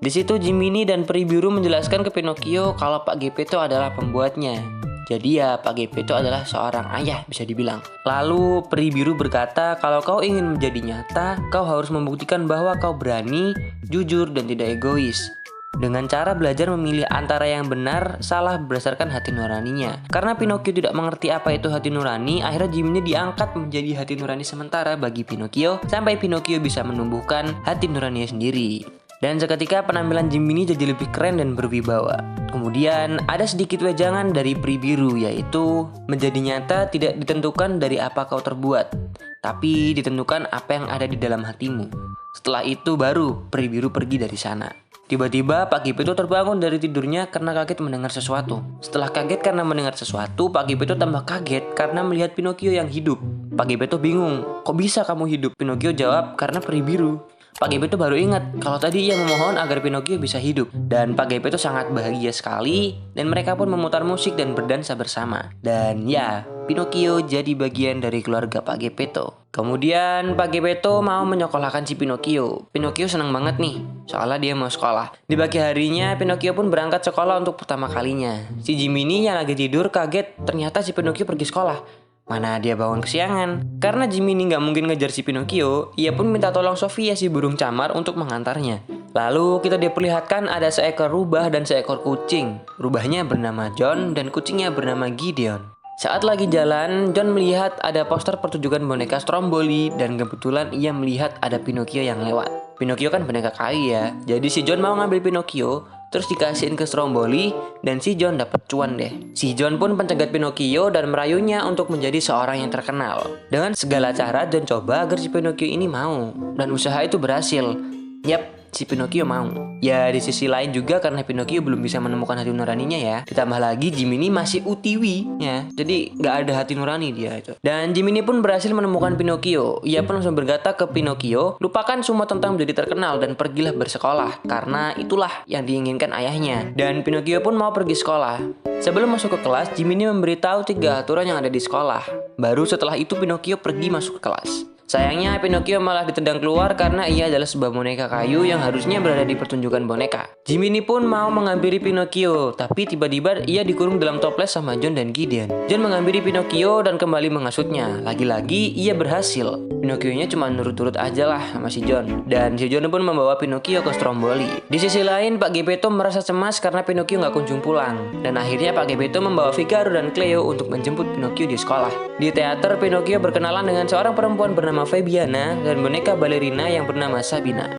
Di situ Jiminy dan Peri Biru menjelaskan ke Pinocchio kalau Pak Geppetto adalah pembuatnya. Jadi ya Pak Geppetto adalah seorang ayah bisa dibilang. Lalu Peri Biru berkata kalau kau ingin menjadi nyata, kau harus membuktikan bahwa kau berani, jujur, dan tidak egois. Dengan cara belajar memilih antara yang benar, salah berdasarkan hati nuraninya. Karena Pinocchio tidak mengerti apa itu hati nurani, akhirnya Jiminy diangkat menjadi hati nurani sementara bagi Pinocchio, sampai Pinocchio bisa menumbuhkan hati nuraninya sendiri. Dan seketika penampilan Jiminy jadi lebih keren dan berwibawa. Kemudian ada sedikit wejangan dari Peri Biru, yaitu menjadi nyata tidak ditentukan dari apa kau terbuat, tapi ditentukan apa yang ada di dalam hatimu. Setelah itu baru Peri Biru pergi dari sana. Tiba-tiba Pak Geppetto terbangun dari tidurnya karena kaget mendengar sesuatu. Setelah kaget karena mendengar sesuatu, Pak Geppetto tambah kaget karena melihat Pinocchio yang hidup. Pak Geppetto bingung, kok bisa kamu hidup? Pinocchio jawab, karena Peri Biru. Pak Geppetto baru ingat kalau tadi ia memohon agar Pinocchio bisa hidup. Dan Pak Geppetto sangat bahagia sekali dan mereka pun memutar musik dan berdansa bersama. Dan ya, Pinocchio jadi bagian dari keluarga Pak Geppetto. Kemudian Pak Geppetto mau menyekolahkan si Pinocchio. Pinocchio senang banget nih, soalnya dia mau sekolah. Di pagi harinya, Pinocchio pun berangkat sekolah untuk pertama kalinya. Si Jiminy yang lagi tidur kaget, ternyata si Pinocchio pergi sekolah. Mana dia bangun kesiangan. Karena Jiminy nggak mungkin ngejar si Pinocchio, ia pun minta tolong Sofia si burung camar untuk mengantarnya. Lalu kita diperlihatkan ada seekor rubah dan seekor kucing. Rubahnya bernama John dan kucingnya bernama Gideon. Saat lagi jalan, John melihat ada poster pertunjukan boneka Stromboli dan kebetulan ia melihat ada Pinocchio yang lewat. Pinocchio kan boneka kayu ya, jadi si John mau ngambil Pinocchio, terus dikasihin ke Stromboli dan si John dapat cuan deh. Si John pun pencegat Pinocchio dan merayunya untuk menjadi seorang yang terkenal. Dengan segala cara John coba agar si Pinocchio ini mau dan usaha itu berhasil. Yap, si Pinocchio mau. Ya di sisi lain juga karena Pinocchio belum bisa menemukan hati nuraninya ya. Ditambah lagi Jiminy masih utiwi ya. Jadi nggak ada hati nurani dia itu. Dan Jiminy pun berhasil menemukan Pinocchio. Ia pun langsung berkata ke Pinocchio, lupakan semua tentang menjadi terkenal dan pergilah bersekolah. Karena itulah yang diinginkan ayahnya. Dan Pinocchio pun mau pergi sekolah. Sebelum masuk ke kelas, Jiminy memberitahu 3 aturan yang ada di sekolah. Baru setelah itu Pinocchio pergi masuk ke kelas. Sayangnya Pinocchio malah ditendang keluar karena ia adalah sebuah boneka kayu yang harusnya berada di pertunjukan boneka. Jiminy pun mau menghampiri Pinocchio, tapi tiba-tiba ia dikurung dalam toples sama John dan Gideon. John menghampiri Pinocchio dan kembali menghasutnya. Lagi-lagi ia berhasil. Pinocchio-nya cuma nurut-nurut aja lah sama si John. Dan si John pun membawa Pinocchio ke Stromboli. Di sisi lain, Pak Geppetto merasa cemas karena Pinocchio nggak kunjung pulang. Dan akhirnya Pak Geppetto membawa Figaro dan Cleo untuk menjemput Pinocchio di sekolah. Di teater, Pinocchio berkenalan dengan seorang perempuan bernama Fabiana dan boneka balerina yang bernama Sabina.